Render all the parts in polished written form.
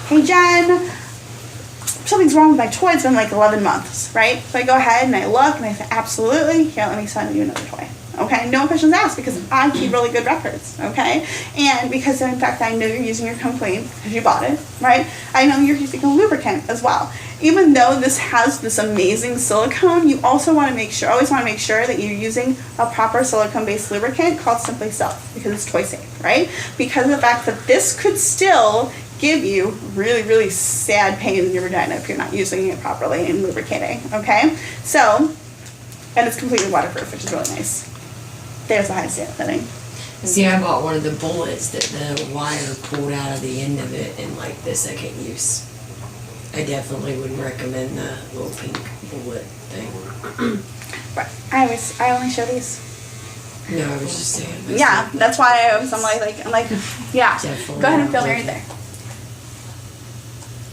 hey Jen, something's wrong with my toy. It's been like 11 months, right? So I go ahead and I look and I say, absolutely, here, let me send you another toy. Okay, no questions asked because I keep really good records, okay? And because in fact I know you're using your complaint because you bought it, right? I know you're using a lubricant as well. Even though this has this amazing silicone, you also want to make sure, always want to make sure that you're using a proper silicone-based lubricant called Simply Self because it's toy safe, right? Because of the fact that this could still give you really, really sad pain in your vagina if you're not using it properly and lubricating, okay? So, and it's completely waterproof, which is really nice. There's the high setting. See, I bought one of the bullets that the wire pulled out of the end of it in like the second use. I definitely wouldn't recommend the little pink bullet thing. Right. I only show these. No, I was just saying. Yeah, that's why I'm like, yeah. Definitely. Go ahead and film me right there.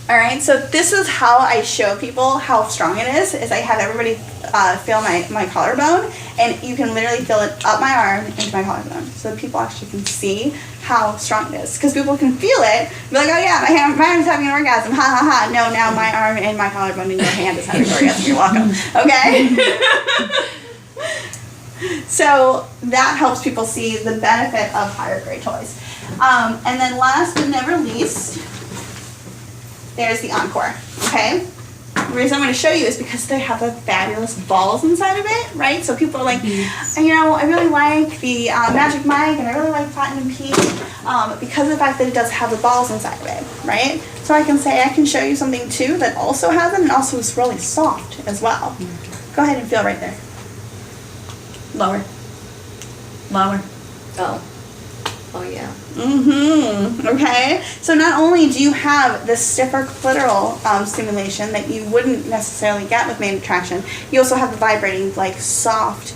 Alright, so this is how I show people how strong it is I have everybody feel my collarbone, and you can literally feel it up my arm into my collarbone, so that people actually can see how strong it is. Because people can feel it, be like, oh yeah, my arm's having an orgasm, ha ha ha. No, now my arm and my collarbone in your hand is having an orgasm, you're welcome, okay? So that helps people see the benefit of higher grade toys. And then last but never least, there's the Encore, okay? The reason I'm going to show you is because they have the fabulous balls inside of it, right? So people are like, you know, I really like the Magic Mike and I really like Platinum Peak because of the fact that it does have the balls inside of it, right? So I can say, I can show you something too that also has them and also is really soft as well. Go ahead and feel right there. Lower. Lower. Oh. Oh yeah. Okay. So not only do you have the stiffer clitoral stimulation that you wouldn't necessarily get with main attraction, you also have the vibrating, like soft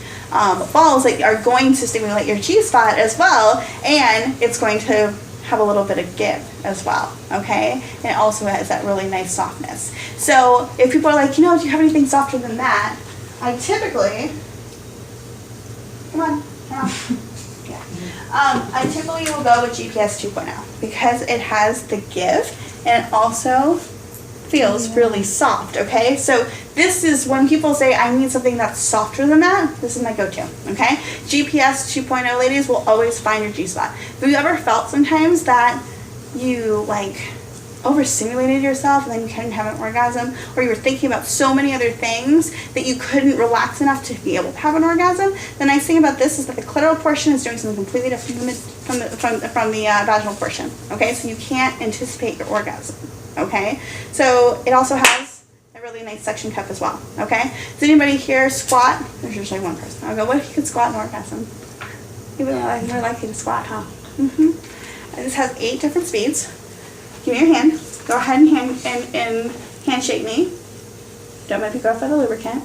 balls that are going to stimulate your G-spot as well, and it's going to have a little bit of give as well. Okay. And it also has that really nice softness. So if people are like, you know, do you have anything softer than that? I typically, come on. Yeah. I typically will go with GPS 2.0 because it has the give and it also feels really soft, okay? So this is when people say, I need something that's softer than that, this is my go-to, okay? GPS 2.0 ladies will always find your G-spot. Have you ever felt sometimes that you like overstimulated yourself and then you couldn't have an orgasm, or you were thinking about so many other things that you couldn't relax enough to be able to have an orgasm? The nice thing about this is that the clitoral portion is doing something completely different from the vaginal portion, okay? So you can't anticipate your orgasm, okay? So it also has a really nice suction cup as well, okay? Does anybody here squat? There's usually one person. I'll go, what if you could squat an orgasm? Even though I'm more likely to squat, huh? This has 8 different speeds. Give me your hand. Go ahead and handshake me. Don't make me go for the lubricant.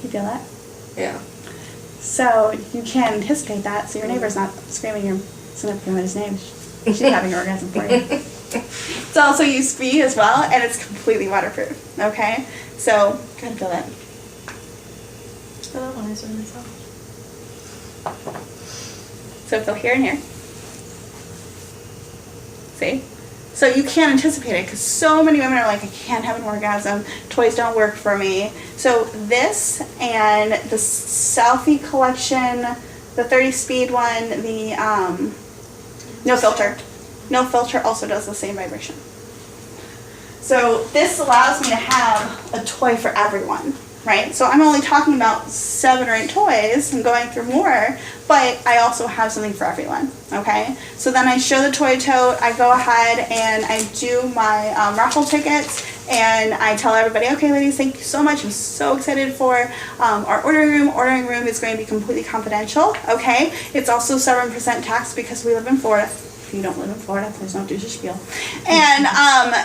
You feel that? Yeah. So you can anticipate that, so your neighbor's not screaming your significant other's name. She's having an orgasm for you. It's also USP as well, and it's completely waterproof. Okay? So go ahead and feel that. Oh, that one is really soft. So feel here and here. See? So you can't anticipate it because so many women are like, I can't have an orgasm, toys don't work for me. So this and the Selfie collection, the 30 speed one, the no filter. No filter also does the same vibration. So this allows me to have a toy for everyone, right? So I'm only talking about 7 or 8 toys and going through more, but I also have something for everyone, okay? So then I show the toy tote, I go ahead and I do my raffle tickets, and I tell everybody, okay ladies, thank you so much, I'm so excited for our ordering room. Ordering room is going to be completely confidential, okay? It's also 7% tax because we live in Florida. If you don't live in Florida, please don't do the spiel. And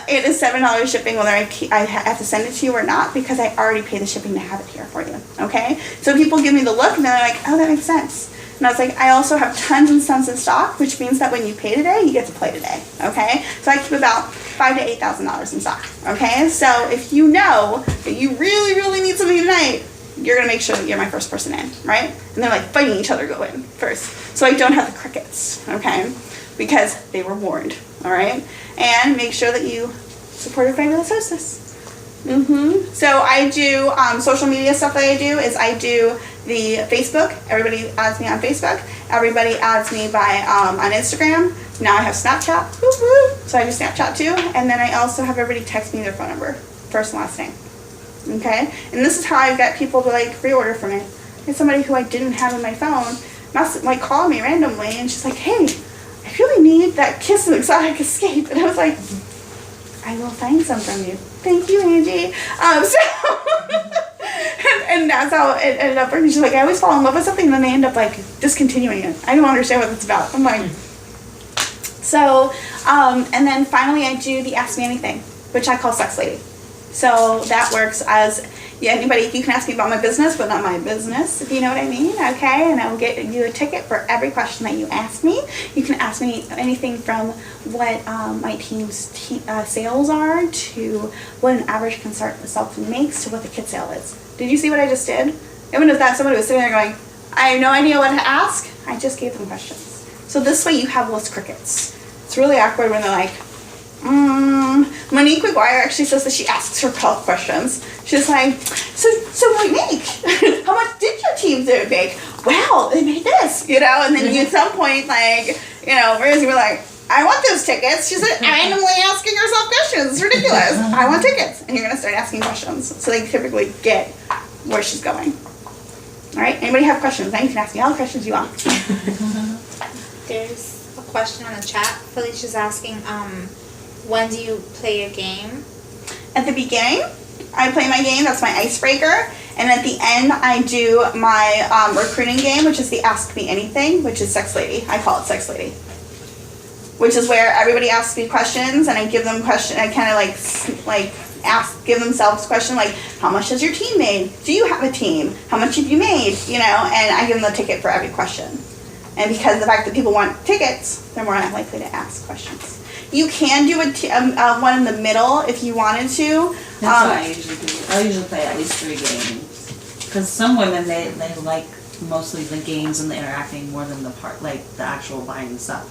it is $7 shipping whether I have to send it to you or not, because I already pay the shipping to have it here for you, okay? So people give me the look and they're like, oh, that makes sense. And I was like, I also have tons and tons in stock, which means that when you pay today, you get to play today, okay? So I keep about $5,000 to $8,000 in stock, okay? So if you know that you really, really need something tonight, you're going to make sure that you're my first person in, right? And they're like fighting each other to go in first. So I don't have the crickets, okay? because they were warned, all right? And make sure that you support your fabulous hostess. So I do social media stuff that I do is I do the Facebook. Everybody adds me on Facebook. Everybody adds me by on Instagram. Now I have Snapchat. Woo woo. So I do Snapchat too. And then I also have everybody text me their phone number, first and last name. Okay? And this is how I get people to like reorder for me. There's somebody who I didn't have in my phone call me randomly and she's like, hey, I really need that Kiss of Exotic Escape. And I was like, I will find some from you. Thank you, Angie. And that's how it ended up working. She's like, I always fall in love with something and then they end up like discontinuing it. I don't understand what it's about. I'm like, so, and then finally I do the Ask Me Anything, which I call Sex Lady. So that works as, you can ask me about my business, but not my business, if you know what I mean, okay? And I will get you a ticket for every question that you ask me. You can ask me anything from what my team's sales are to what an average consultant makes to what the kit sale is. Did you see what I just did? Even if that somebody was sitting there going, I have no idea what to ask, I just gave them questions. So this way you have less crickets. It's really awkward when they're like, Monique McGuire actually says that she asks her questions. She's like, so Monique, how much did your team do make? Well, they made this, and then you at some point, Rosie were like, I want those tickets. She's like randomly asking herself questions. It's ridiculous. I want tickets. And you're going to start asking questions. So they typically get where she's going. All right, anybody have questions? Now you can ask me all the questions you want. There's a question on the chat. Felicia's asking, when do you play a game? At the beginning, I play my game. That's my icebreaker. And at the end, I do my recruiting game, which is the Ask Me Anything, which is Sex Lady. I call it Sex Lady. Which is where everybody asks me questions, and I give them questions. I kind of give themselves questions like, how much has your team made? Do you have a team? How much have you made? And I give them the ticket for every question. And because of the fact that people want tickets, they're more likely to ask questions. You can do one in the middle if you wanted to. That's what I usually do. I usually play at least 3 games. Because some women, they like mostly the games and the interacting more than the actual buying stuff.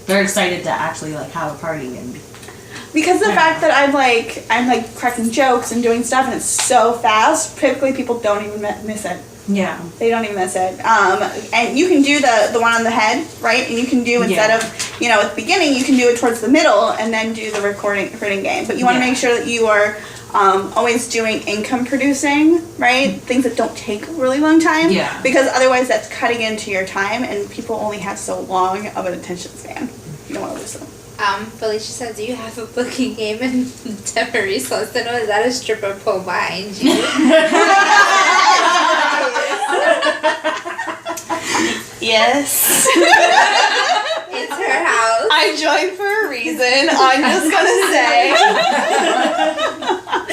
They're excited to actually have a party and. Because the fact that I'm cracking jokes and doing stuff and it's so fast, typically people don't even miss it. Yeah. They don't even miss it. And you can do the one on the head, right? And you can do, instead of, at the beginning, you can do it towards the middle and then do the recording game. But you want to make sure that you are always doing income producing, right? Things that don't take a really long time. Yeah. Because otherwise that's cutting into your time and people only have so long of an attention span. You don't want to lose them. Felicia says, do you have a booking game? And Tamaris wants to know, is that a stripper pole behind you? Yes. It's her house. I joined for a reason, I'm just gonna say.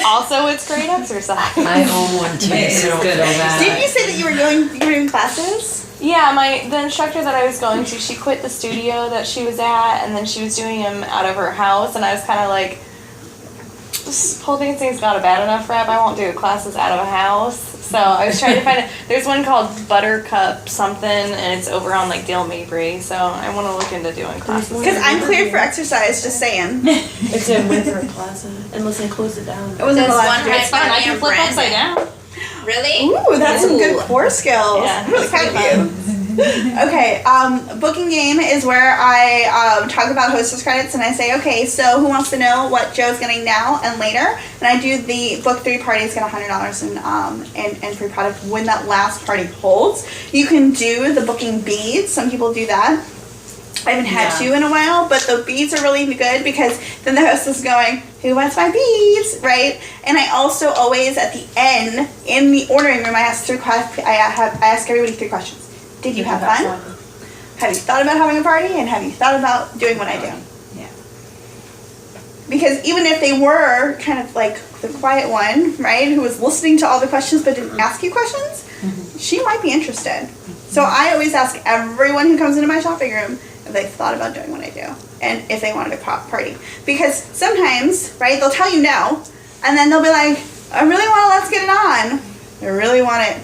Also, it's great exercise. I own one too, so don't feel bad. Didn't you say that you were doing classes? Yeah, the instructor that I was going to, she quit the studio that she was at, and then she was doing them out of her house, and I was kind of like, this pole dancing's not a bad enough rep, I won't do classes out of a house. So I was trying to find it. There's one called Buttercup something, and it's over on Dale Mabry, so I want to look into doing classes. Because I'm cleared for exercise, just saying. It's in Winthrop Plaza, unless they close it down. It wasn't There's the last one year. right It's fine, I by can flip Brandon. upside down. Really? Ooh, that's some good Ooh. core skills. Yeah, I'm really proud of you. Okay, booking game is where I talk about hostess credits and I say, okay, so who wants to know what Joe's getting now and later? And I do the book 3 parties, get $100 in free product when that last party holds. You can do the booking beads. Some people do that. I haven't had to in a while, but the beads are really good because then the hostess is going, who wants my beads, right? And I also always, at the end, in the ordering room, I ask everybody 3 questions. Did you have fun? Have you thought about having a party? And have you thought about doing what I do? Yeah. Because even if they were kind of like the quiet one, right, who was listening to all the questions but didn't ask you questions, she might be interested. So I always ask everyone who comes into my shopping room if they've thought about doing what I do and if they wanted a party. Because sometimes, right, they'll tell you no, and then they'll be like, I really want to let's get it on. I really want it,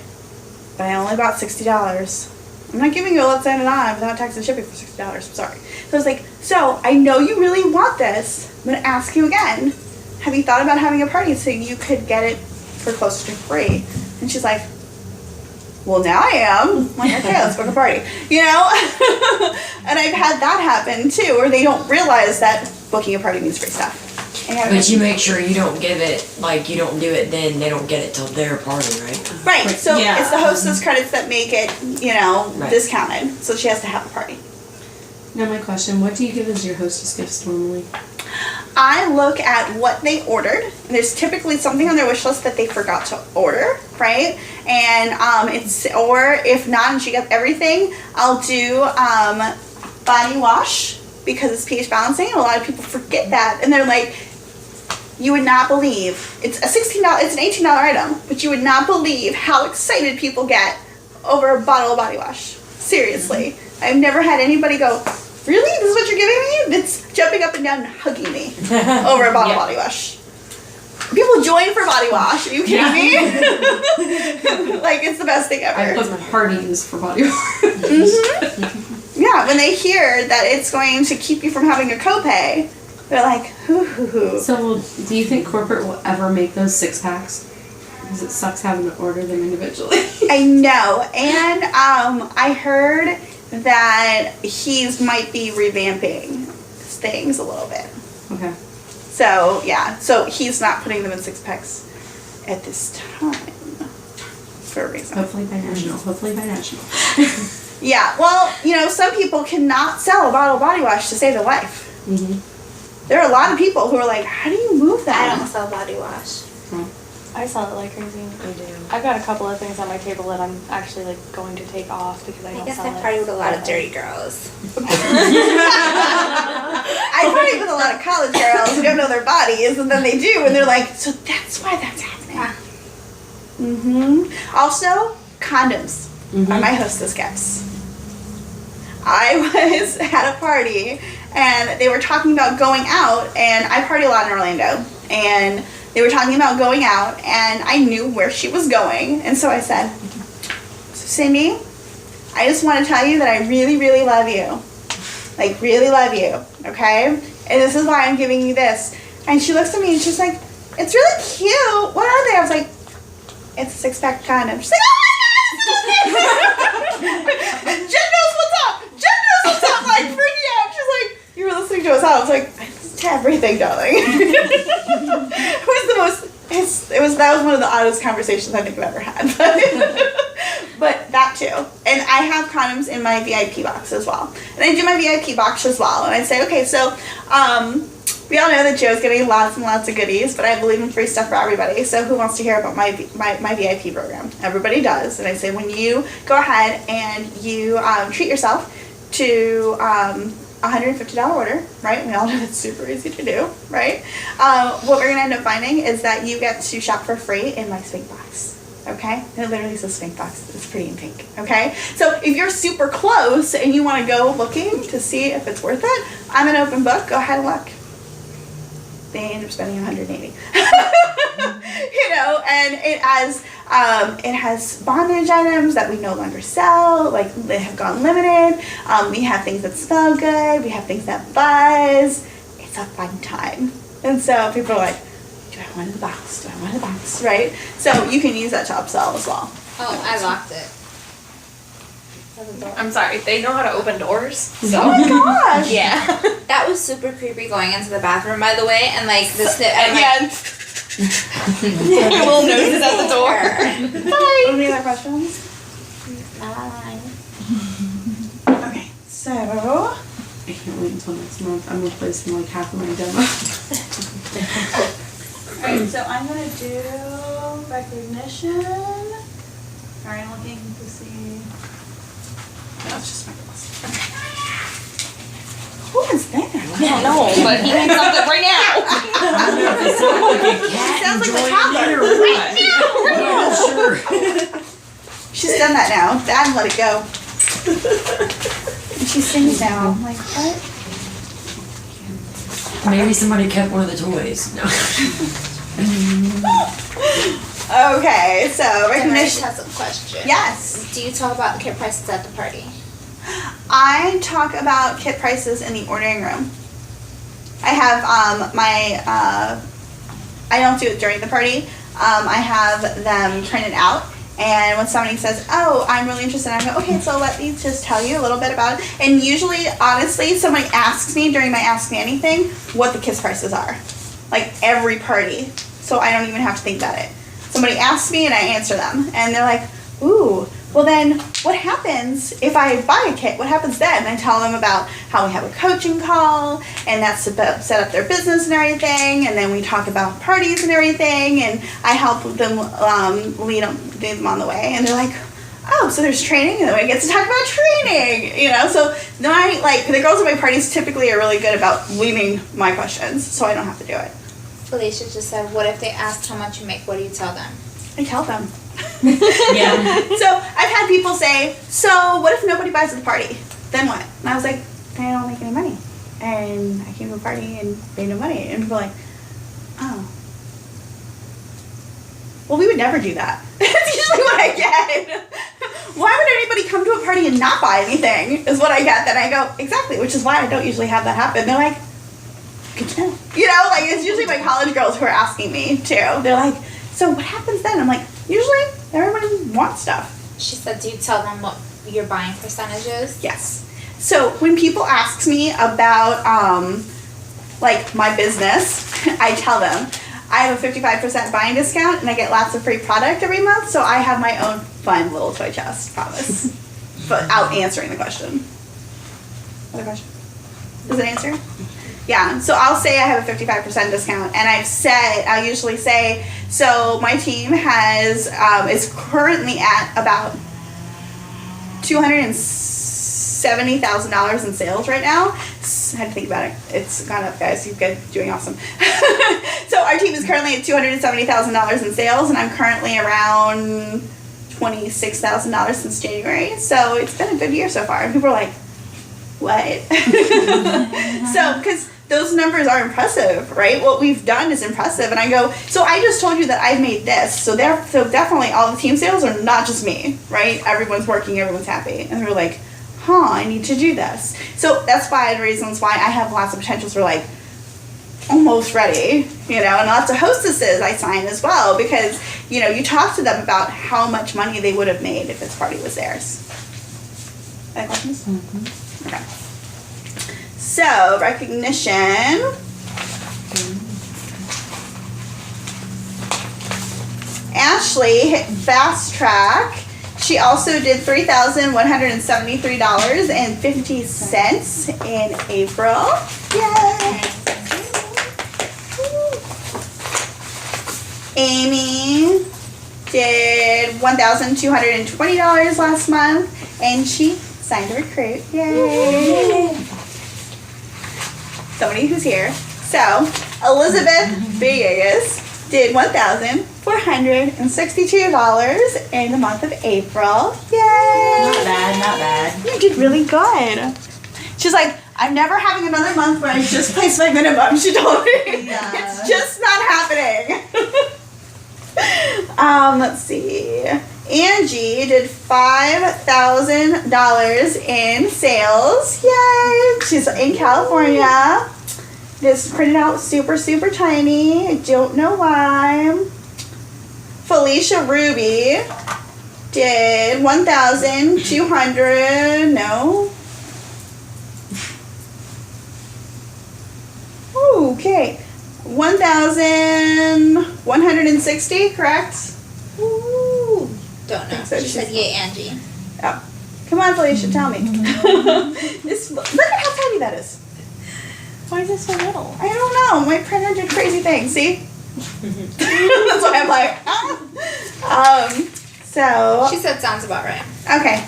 but I only bought $60. I'm not giving you a let's get it on without tax and shipping for $60. I'm sorry. So I was like, so I know you really want this. I'm gonna ask you again. Have you thought about having a party so you could get it for closer to free? And she's like, well, now I am. I'm like, okay, let's book a party. You know? And I've had that happen too, where they don't realize that booking a party means free stuff. But you make sure you don't give it, like, you don't do it then, they don't get it till their party, right? Right, so Yeah. it's the hostess credits that make it, you know, Right. discounted. So she has to have a party. Now my question, what do you give as your hostess gifts normally? I look at what they ordered. And there's typically something on their wish list that they forgot to order, right? And or if not, and she got everything, I'll do body wash because it's pH balancing. And a lot of people forget that, and they're like, you would not believe it's a it's an $18 item, but you would not believe how excited people get over a bottle of body wash. Seriously, I've never had anybody go, really? This is what you're giving me? It's jumping up and down and hugging me over a bottle of body wash. People join for body wash. Are you kidding me? Like, it's the best thing ever. I put parties for body wash. Yeah, when they hear that it's going to keep you from having a copay, they're like, hoo. So, do you think corporate will ever make those 6-packs? Because it sucks having to order them individually. I know. And I heard that he's might be revamping things a little bit. Okay. So, yeah. So he's not putting them in 6-packs at this time. For a reason. Hopefully by national. Hopefully by national. Yeah, well, you know, some people cannot sell a bottle of body wash to save their life. Mm-hmm. There are a lot of people who are like, how do you move that? I don't sell body wash. I sell it like crazy. I do. I've got a couple of things on my table that I'm actually like going to take off because I I don't guess sell I it. party with a lot of dirty girls. I party with a lot of college girls who don't know their bodies, and then they do, and they're like, so that's why that's happening. Also, condoms are my hostess gifts. I was at a party, and they were talking about going out, and I party a lot in Orlando, and they were talking about going out, and I knew where she was going, and so I said, Cindy, I just want to tell you that I really, really love you. Like, really love you, okay? And this is why I'm giving you this. And she looks at me and she's like, it's really cute. What are they? I was like, it's a 6-pack condom. She's like, oh my God! Jen knows what's up! Jen knows what's up! Like, freaking out. She's like, you were listening to us out. I was like, I listen to everything, darling. That was one of the oddest conversations I think I've ever had. But that too. And I have condoms in my VIP box as well. And I do my VIP box as well. And I say, okay, so we all know that Joe's getting lots and lots of goodies, but I believe in free stuff for everybody. So who wants to hear about my VIP program? Everybody does. And I say, when you go ahead and you treat yourself to $150 order, right? We all know it's super easy to do, right? What we're gonna end up finding is that you get to shop for free in my Spink box, okay? And it literally says Spink box. It's pretty in pink, okay? So if you're super close and you want to go looking to see if it's worth it, I'm an open book. Go ahead and look. They end up spending $180. You know, and it has bondage items that we no longer sell. Like, they have gone limited. We have things that smell good. We have things that buzz. It's a fun time. And so people are like, do I want it in the box? Do I want it in the box? Right? So you can use that to upsell as well. Oh, I locked it. I'm sorry, they know how to open doors. So. Oh my gosh! Yeah. That was super creepy going into the bathroom, by the way, and like the snip. And like, Little noses at the door. Bye! Any other questions? Okay, so I can't wait until next month. I'm replacing like half of my demo. alright, so I'm gonna do recognition. Alright, I'm looking to see. No, it's just my girls. Okay. Who is that? I don't know, but he needs something right now. It sounds like a cat Sounds like the enjoying toddler. it or what? Yeah, sure. She's done that now. Dad let it go. And she sings now. I'm like, what? Maybe somebody kept one of the toys. No. Okay, so I recognition. have some questions. Yes. Do you talk about the kid prices at the party? I talk about kit prices in the ordering room. I have I don't do it during the party. I have them printed out, and when somebody says, "Oh, I'm really interested," I go, "Okay, so let me just tell you a little bit about it." And usually, honestly, somebody asks me during my Ask Me Anything what the kit prices are, like every party. So I don't even have to think about it. Somebody asks me, and I answer them, and they're like, "Ooh, well then, what happens if I buy a kit? What happens then?" And I tell them about how we have a coaching call, and that's to set up their business and everything, and then we talk about parties and everything, and I help them lead them on the way, and they're like, "Oh, so there's training, and then we get to talk about training," you know. So the girls at my parties typically are really good about leading my questions, so I don't have to do it. Felicia just said, what if they ask how much you make? What do you tell them? I tell them. Yeah. So I've had people say, "So what if nobody buys at the party? Then what?" And I was like, "Then I don't make any money. And I came to a party and made no money." And people are like, "Oh. Well, we would never do that." That's usually what I get. "Why would anybody come to a party and not buy anything?" is what I get. Then I go, "Exactly," which is why I don't usually have that happen. They're like, "Good to know." You know, like it's usually my college girls who are asking me too. They're like, "So what happens then?" I'm like, "Usually everybody wants stuff." She said, do you tell them what your buying percentage is? Yes. So when people ask me about like my business, I tell them I have a 55% buying discount and I get lots of free product every month, so I have my own fun little toy chest, promise. But out answering the question. Other question? Does it answer? Yeah, so I'll say I have a 55% discount, and I'll usually say, so my team is currently at about $270,000 in sales right now. I had to think about it. It's gone up, guys. You guys are doing awesome. So our team is currently at $270,000 in sales, and I'm currently around $26,000 since January. So it's been a good year so far. And people are like, "What?" So, because those numbers are impressive, right? What we've done is impressive. And I go, so I just told you that I've made this. So definitely all the team sales are not just me, right? Everyone's working, everyone's happy. And they're like, I need to do this. So that's why the reasons why I have lots of potentials for like almost ready, you know, and lots of hostesses I sign as well, because, you know, you talk to them about how much money they would have made if this party was theirs. Any questions? Mm-hmm. Okay. So, recognition. Ashley hit fast track. She also did $3,173.50 in April. Yay! Amy did $1,220 last month, and she signed a recruit. Yay! Somebody who's here. So, Elizabeth Villegas did $1,462 in the month of April. Yay! Not bad, not bad. You did really good. She's like, "I'm never having another month where I just place my minimum," she told me. Yeah. It's just not happening. Let's see. Angie did $5,000 in sales. Yay! She's in California. This printed out super, super tiny. I don't know why. Felicia Ruby did 1,200. No. Okay. 1,160, correct? Ooh. Don't know. So She said, she's- yay, Angie. Oh. Come on, Felicia, tell me. Look at how tiny that is. Why is it so little? I don't know. My printer did crazy things. See? That's why I'm like, So. She said, sounds about right. Okay.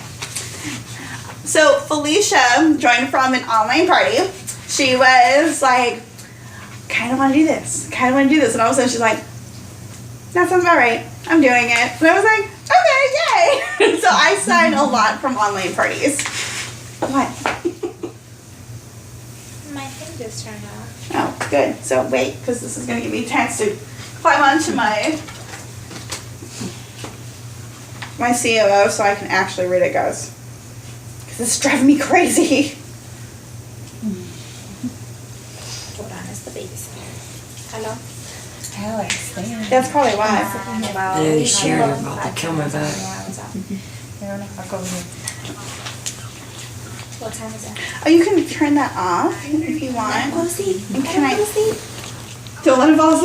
So Felicia joined from an online party. She was like, kind of want to do this. Kind of want to do this. And all of a sudden she's like, that sounds about right. I'm doing it. And I was like, okay, yay. So I sign a lot from online parties. What? My thing just turned off. Oh, good. So wait, because this is going to give me a chance to climb onto my COO so I can actually read it, guys. This is driving me crazy. Hold on, it's the babysitter. Hello? Alex, damn. That's probably why. I know these Sharon are about to kill my vibe. I'll go with What time is it? Oh, you can turn that off if you want. Go to sleep. And can I- Go to sleep. Don't let it fall asleep.